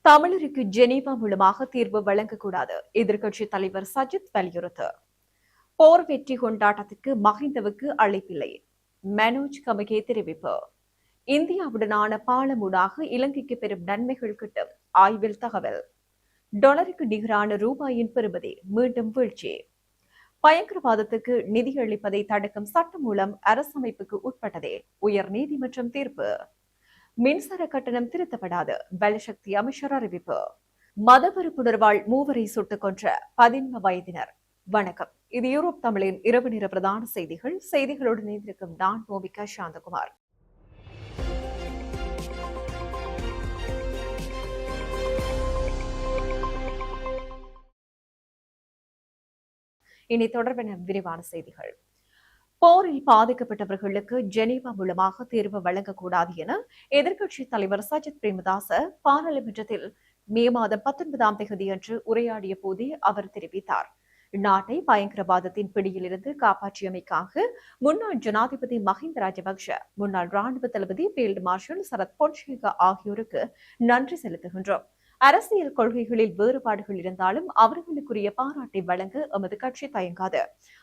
தமிழருக்கு ஜெனீவா மூலமாக தீர்வு வழங்கக்கூடாது. எதிர்க்கட்சித் தலைவர் சஜித் வலியுறுத்து. போர் வெற்றி கொண்டாட்டத்திற்கு மஹிந்தவுக்கு அழைப்பில்லை. மனோஜ் கமகே தெரிவிப்பு. இந்தியாவுடனான பாலமூடாக இலங்கைக்கு பெரும் நன்மைகள் கிட்டும். ஆய்வில் தகவல். டாலருக்கு நிகரான ரூபாயின் பெறுமதி மீண்டும் வீழ்ச்சி. பயங்கரவாதத்துக்கு நிதியளிப்பதை தடுக்கும் சட்டம் மூலம் அரசமைப்புக்கு உட்பட்டதே. உயர் நீதிமன்றம் தீர்ப்பு. மின்சார கட்டணம் திருத்தப்படாது. பலசக்தி அமைச்சர் அறிவிப்பு. மதவெறுப்புணர்வால் மூவரை சுட்டுக் கொன்ற 11 வயதினர். வணக்கம், இது யூரோப் தமிழின் இரவு நேர பிரதான செய்திகள். செய்திகளோடு இணைந்திருக்கும் நான் மோபிகா சாந்தகுமார். இனி தொடர்பான விரிவான செய்திகள். போரில் பாதிக்கப்பட்டவர்களுக்கு ஜெனீவா மூலமாக தீர்வு வழங்கக்கூடாது என எதிர்க்கட்சித் தலைவர் சஜித் பிரேமதாச பாராளுமன்றத்தில் மே மாதம் 19ஆம் தேதியன்று உரையாடிய போதே அவர் தெரிவித்தார். நாட்டை பயங்கரவாதத்தின் பிடியிலிருந்து காப்பாற்றியமைக்காக முன்னாள் ஜனாதிபதி மஹிந்த ராஜபக்ஷ, முன்னாள் ராணுவ தளபதி பீல்டு மார்ஷல் சரத் பொன்சேகா ஆகியோருக்கு நன்றி செலுத்துகின்றோம். அரசியல் கொள்கைகளில் வேறுபாடுகள் இருந்தாலும் அவர்களுக்குரிய பாராட்டை வழங்க எமது கட்சி தயங்காது.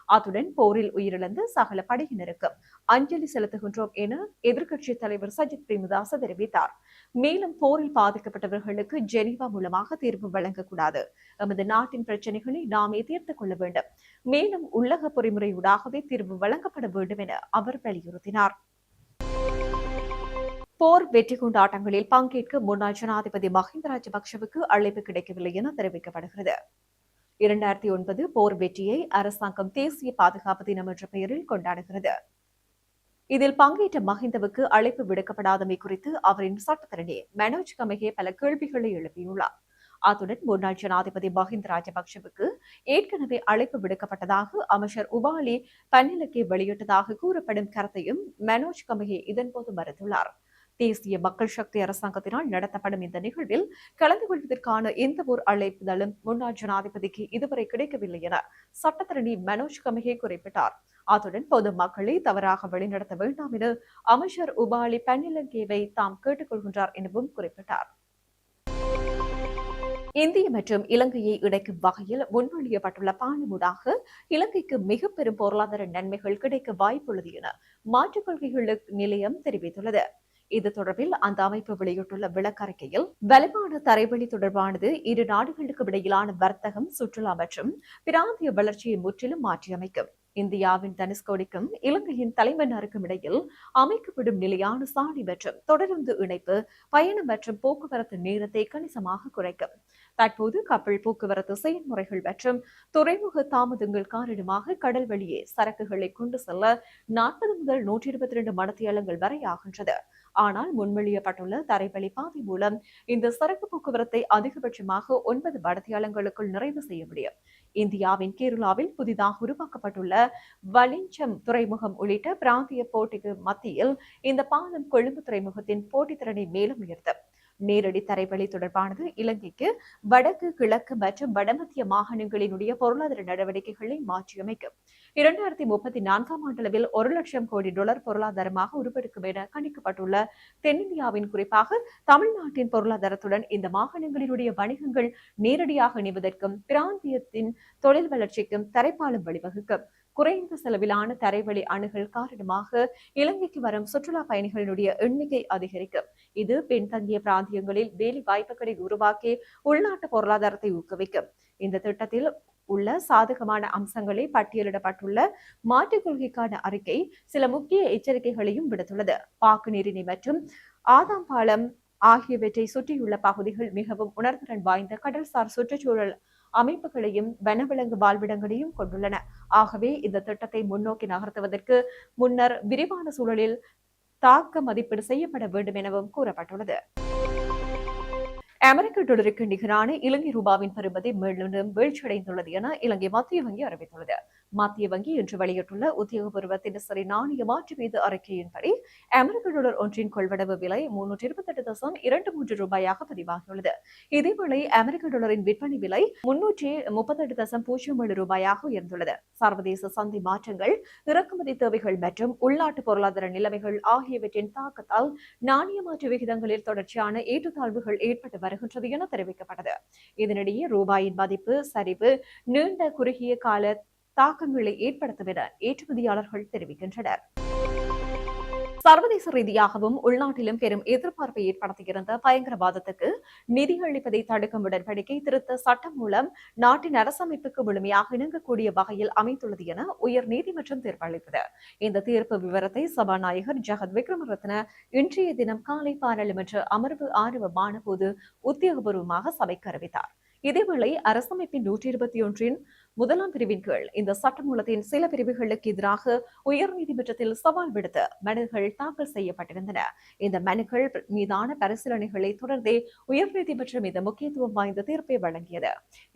அத்துடன் போரில் உயிரிழந்த சகல படையினருக்கும் அஞ்சலி செலுத்துகின்றோம் என எதிர்க்கட்சித் தலைவர் சஜித் பிரேமதாச தெரிவித்தார். மேலும் போரில் பாதிக்கப்பட்டவர்களுக்கு ஜெனீவா மூலமாக தீர்வு வழங்கக்கூடாது. எமது நாட்டின் பிரச்சினைகளை நாமே தீர்த்துக் கொள்ள வேண்டும். மேலும் உள்ளக பொறிமுறையூடாகவே தீர்வு வழங்கப்பட வேண்டும் என அவர் வலியுறுத்தினார். போர் வெற்றி கொண்டாட்டங்களில் பங்கேற்க முன்னாள் ஜனாதிபதி மஹிந்த ராஜபக்ஷவுக்கு அழைப்பு கிடைக்கவில்லை என தெரிவிக்கப்படுகிறது. 2009 போர் வெற்றியை அரசாங்கம் தேசிய பாதுகாப்பு தினம் என்ற பெயரில் கொண்டாடுகிறது. இதில் பங்கேற்ற மஹிந்தவுக்கு அழைப்பு விடுக்கப்படாதமை குறித்து அவரின் சட்டத்தரணி மனோஜ் கமகே பல கேள்விகளை எழுப்பியுள்ளார். அத்துடன் முன்னாள் ஜனாதிபதி மஹிந்த ராஜபக்ஷவுக்கு ஏற்கனவே அழைப்பு விடுக்கப்பட்டதாக அமைச்சர் உபாலி பன்னிலக்கே வெளியிட்டதாக கூறப்படும் கருத்தையும் மனோஜ் கமகே இதன்போது மறுத்துள்ளார். தேசிய மக்கள் சக்தி அரசாங்கத்தினால் நடத்தப்படும் இந்த நிகழ்வில் கலந்து கொள்வதற்கான எந்த ஒரு அழைப்புதலும் முன்னாள் ஜனாதிபதிக்கு இதுவரை கிடைக்கவில்லை என சட்டத்தரணி மனோஜ் கமகே குறிப்பிட்டார். அத்துடன் பொது மக்களை தவறாக வழிநடத்த வேண்டாம் என அமைச்சர் உபாலி பன்னிலங்கேவை தாம் கேட்டுக் கொள்கின்றார் எனவும் குறிப்பிட்டார். இந்திய மற்றும் இலங்கையை இணைக்கும் வகையில் முன்மொழியப்பட்டுள்ள பாலமூடாக இலங்கைக்கு மிக பெரும் பொருளாதார நன்மைகள் கிடைக்க வாய்ப்புள்ளது என மாற்றுக் கொள்கைகள் நிலையம் தெரிவித்துள்ளது. இது தொடர்பில் அந்த அமைப்பு வெளியிட்டுள்ள விளக்கறிக்கையில், வலுவான தரைவழி தொடர்பானது இரு நாடுகளுக்கு இடையிலான வர்த்தகம், சுற்றுலா மற்றும் பிராந்திய வளர்ச்சியை முற்றிலும் மாற்றியமைக்கும். இந்தியாவின் தனுஷ்கோடிக்கும் இலங்கையின் தலைமன்னாருக்கும் இடையில் அமைக்கப்படும் நிலையான சாலை மற்றும் தொடருந்து இணைப்பு பயணம் மற்றும் போக்குவரத்து நேரத்தை கணிசமாக குறைக்கும். தற்போது கப்பல் போக்குவரத்து செயல்முறைகள் மற்றும் துறைமுக தாமதங்கள் காரணமாக கடல் வழியே சரக்குகளை கொண்டு செல்ல 40 முதல் 122 மணித்தியாலங்கள் வரை ஆகின்றது. ஆனால் முன்மொழியப்பட்டுள்ள தரைவழி பாதை மூலம் இந்த சரக்கு போக்குவரத்தை அதிகபட்சமாக 9 மணித்தியாலங்களுக்குள் நிறைவு செய்ய முடியும். இந்தியாவின் கேரளாவில் புதிதாக உருவாக்கப்பட்டுள்ள வலிஞ்சம் துறைமுகம் உள்ளிட்ட பிராந்திய போட்டிக்கு மத்தியில் இந்த பாலம் கொழும்பு துறைமுகத்தின் போட்டித்திறனை மேலும் உயர்த்தும். நேரடி தரைவழி தொடர்பானது இலங்கைக்கு வடக்கு, கிழக்கு மற்றும் வடமத்திய மாகாணங்களினுடைய பொருளாதார நடவடிக்கைகளை மாற்றியமைக்கும். 2034ஆம் ஆண்டளவில் $1,00,000 கோடி பொருளாதாரமாக உருவெடுக்கும் என கணிக்கப்பட்டுள்ள தென்னிந்தியாவின், குறிப்பாக தமிழ்நாட்டின் பொருளாதாரத்துடன் இந்த மாகாணங்களினுடைய வணிகங்கள் நேரடியாக இணைவதற்கும் பிராந்தியத்தின் தொழில் வளர்ச்சிக்கும் தரைப்பாலம் வழிவகுக்கும். குறைந்த செலவிலான தரைவழி அணுகல் காரணமாக இலங்கைக்கு வரும் சுற்றுலா பயணிகளினுடைய எண்ணிக்கை அதிகரிக்கும். இது பின்தங்கிய பிராந்தியங்களில் வேலை வாய்ப்புகளை உருவாக்கி உள்நாட்டு பொருளாதாரத்தை ஊக்குவிக்கும். இந்த திட்டத்தில் உள்ள சாதகமான அம்சங்களை பட்டியலிடப்பட்டுள்ள மாற்றுக் கொள்கைக்கான அறிக்கை சில முக்கிய எச்சரிக்கைகளையும் விடுத்துள்ளது. பாக்கு நீரிணை மற்றும் ஆதாம்பாலம் ஆகியவற்றை சுற்றியுள்ள பகுதிகள் மிகவும் உணர்திறன் வாய்ந்த கடல்சார் சுற்றுச்சூழல் அமைப்புகளையும் வனவிலங்கு வாழ்விடங்களையும் கொண்டுள்ளன. ஆகவே இந்த திட்டத்தை முன்னோக்கி நகர்த்துவதற்கு முன்னர் விரிவான சூழலில் தாக்க மதிப்பீடு செய்யப்பட வேண்டும் எனவும் கூறப்பட்டுள்ளது. அமெரிக்க டாலருக்கு நிகரான இலங்கை ரூபாவின் பெறுமதி மீண்டும் வீழ்ச்சியடைந்துள்ளது என இலங்கை மத்திய வங்கி அறிவித்துள்ளது. மத்திய வங்கி இன்று வெளியிட்டுள்ள உத்தியோகபூர்வ தினசரி நாணய மாற்று வீத அறிக்கையின்படி அமெரிக்க டாலர் ஒன்றின் கொள்வனவு விலை 328.23 பதிவாகியுள்ளது. இதேவேளை அமெரிக்க டாலரின் விற்பனை விலை 338.07 உயர்ந்துள்ளது. சர்வதேச சந்தை மாற்றங்கள், இறக்குமதி தேவைகள் மற்றும் உள்நாட்டு பொருளாதார நிலைமைகள் ஆகியவற்றின் தாக்கத்தால் நாணய மாற்று விகிதங்களில் தொடர்ச்சியான ஏற்றத்தாழ்வுகள் ஏற்பட்டு வருகின்றது என தெரிவிக்கப்பட்டது. இதனிடையே ரூபாயின் மதிப்பு சரிவு நீண்ட குறுகிய கால தாக்கங்களை ஏற்படுத்தும் என ஏற்றுமதியாளர்கள் தெரிவிக்கின்றனர். சர்வதேச ரீதியாகவும் உள்நாட்டிலும் பெரும் எதிர்பார்ப்பை ஏற்படுத்தியிருந்த பயங்கரவாதத்துக்கு நிதி அளிப்பதை தடுக்கும் உடன்படிக்கை திருத்த சட்டம் மூலம் நாட்டின் அரசமைப்புக்கு முழுமையாக இணங்கக்கூடிய வகையில் அமைத்துள்ளது என உயர் நீதிமன்றம் தீர்ப்பளித்தது. இந்த தீர்ப்பு விவரத்தை சபாநாயகர் ஜெகத் விக்ரமரத்ன இன்றைய தினம் காலை பாராளுமன்ற அமர்வு ஆரம்பமான போது உத்தியோகபூர்வமாக சபைக்கு அறிவித்தார். இதேவேளை அரசமைப்பின் 121 முதலாம் பிரிவின் கீழ் இந்த சட்டமூலத்தின் சில பிரிவுகளுக்கு எதிராக உயர்நீதிமன்றத்தில் சவால் விடுத்து மனுக்கள் தாக்கல் செய்யப்பட்டிருந்தன. இந்த மனுக்கள் மீதான பரிசீலனைகளை தொடர்ந்தே உயர்நீதிமன்றம் இந்த முக்கியத்துவம் வாய்ந்த தீர்ப்பை வழங்கியது.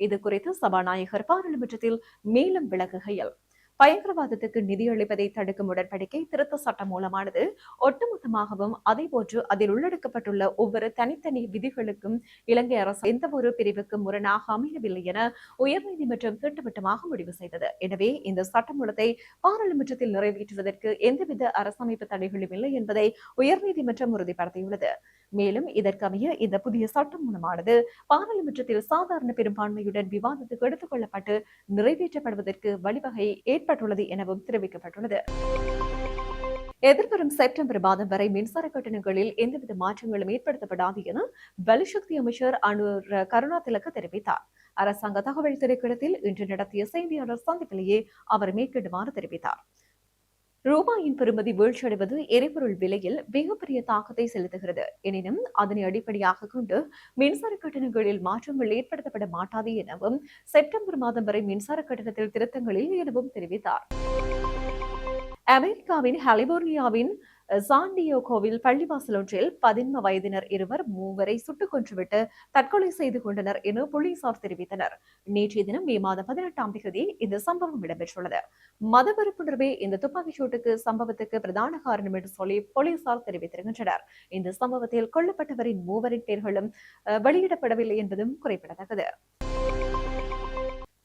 இது குறித்து சபாநாயகர் பாராளுமன்றத்தில் மேலும் விளக்குகையில், பயங்கரவாதத்துக்கு நிதியளிப்பதை தடுக்கும் உடன்படிக்கை திருத்த சட்டம் மூலமானது ஒட்டுமொத்தமாகவும் அதேபோன்று அதில் உள்ளடக்கப்பட்டுள்ள ஒவ்வொரு தனித்தனி விதிகளுக்கும் இலங்கை அரசு எந்த ஒரு பிரிவுக்கும் முரணாக அமையவில்லை என உயர்நீதிமன்றம் திட்டவட்டமாக முடிவு செய்தது. எனவே இந்த சட்டமூலத்தை பாராளுமன்றத்தில் நிறைவேற்றுவதற்கு எந்தவித அரசமைப்பு தடைகளும் இல்லை என்பதை உயர்நீதிமன்றம் உறுதிப்படுத்தியுள்ளது. மேலும் இதற்கமைய இந்த புதிய சட்டமூலமானது பாராளுமன்றத்தில் சாதாரண பெரும்பான்மையுடன் விவாதத்துக்கு எடுத்துக் கொள்ளப்பட்டு நிறைவேற்றப்படுவதற்கு வழிவகை ஏற்பட்டுள்ளது எனவும் தெரிவிக்கப்பட்டுள்ளது. எதிர்வரும் செப்டம்பர் மாதம் வரை மின்சார கட்டணங்களில் எந்தவித மாற்றங்களும் ஏற்படுத்தப்படாது என வலுசக்தி அமைச்சர் அனுர் கருணாதிலக்க தெரிவித்தார். அரசாங்க தகவல் திணைக்களத்தில் இன்று நடத்திய செய்தியாளர் சந்திப்பிலேயே அவர் மேற்கொண்டுமாறு தெரிவித்தார். ரூபாயின் பெறுமதி வீழ்ச்சியடைவது எரிபொருள் விலையில் மிகப்பெரிய தாக்கத்தை செலுத்துகிறது. எனினும் அதனை அடிப்படையாக கொண்டு மின்சார கட்டணங்களில் மாற்றங்கள் ஏற்படுத்தப்பட மாட்டாது எனவும் செப்டம்பர் மாதம் வரை மின்சார கட்டணத்தில் திருத்தங்களில் எனவும் தெரிவித்தார். அமெரிக்காவின் கலிபோர்னியாவின் சாண்டியோகோவில் பள்ளிவாசல் ஒன்றில் 15 வயதினர் இருவர் 3 சுட்டுக் கொன்றுவிட்டு தற்கொலை செய்து கொண்டனர் என போலீசார் தெரிவித்தனர். நேற்றைய தினம் மே மாதம் 18ஆம் தேதி இந்த சம்பவம் இடம்பெற்றுள்ளது. மதவெறுப்புணர்வே இந்த துப்பாக்கிச் சூட்டுக்கு சம்பவத்துக்கு பிரதான காரணம் என்று சொல்லி போலீசார் தெரிவித்திருக்கின்றனர். இந்த சம்பவத்தில் கொல்லப்பட்டவரின் 3 பெயர்களும் வெளியிடப்படவில்லை என்பதும் குறிப்பிடத்தக்கது.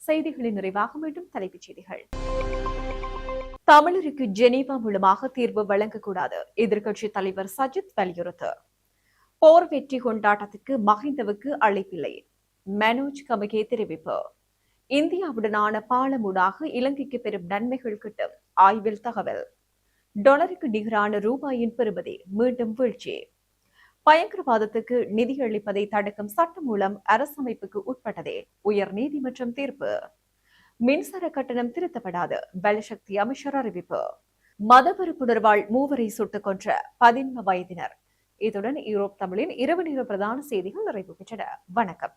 செய்திகளின் நிறைவாக மீண்டும் தலைப்புச் செய்திகள். தமிழருக்கு ஜெனீவா மூலமாக தீர்வு வழங்கக்கூடாது, எதிர்க்கட்சித் தலைவர் சஜித் வலியுறுத்து. போர் வெற்றி கொண்டாட்டத்திற்கு மஹிந்தவுக்கு அழைப்பில்லை, மனோஜ் கமகே தெரிவிப்பு. இந்தியாவுடனான பாலமூடாக இலங்கைக்கு பெரும் நன்மைகள் கிட்டும், ஆய்வில் தகவல். டாலருக்கு நிகரான ரூபாயின் பெறுமதி மீண்டும் வீழ்ச்சி. பயங்கரவாதத்துக்கு நிதியளிப்பதை தடுக்கும் சட்டம் மூலம் அரசமைப்புக்கு உட்பட்டதே, உயர் நீதிமன்றம் தீர்ப்பு. மின்சார கட்டணம் திருத்தப்படாது, பலசக்தி அமைச்சர் அறிவிப்பு. மதவெறுப்புணர்வால் 3 சுட்டுக் கொன்ற 15 வயதினர். இத்துடன் யூரோப் தமிழின் இரவு நேர பிரதான செய்திகள் நிறைவு பெற்றன. வணக்கம்.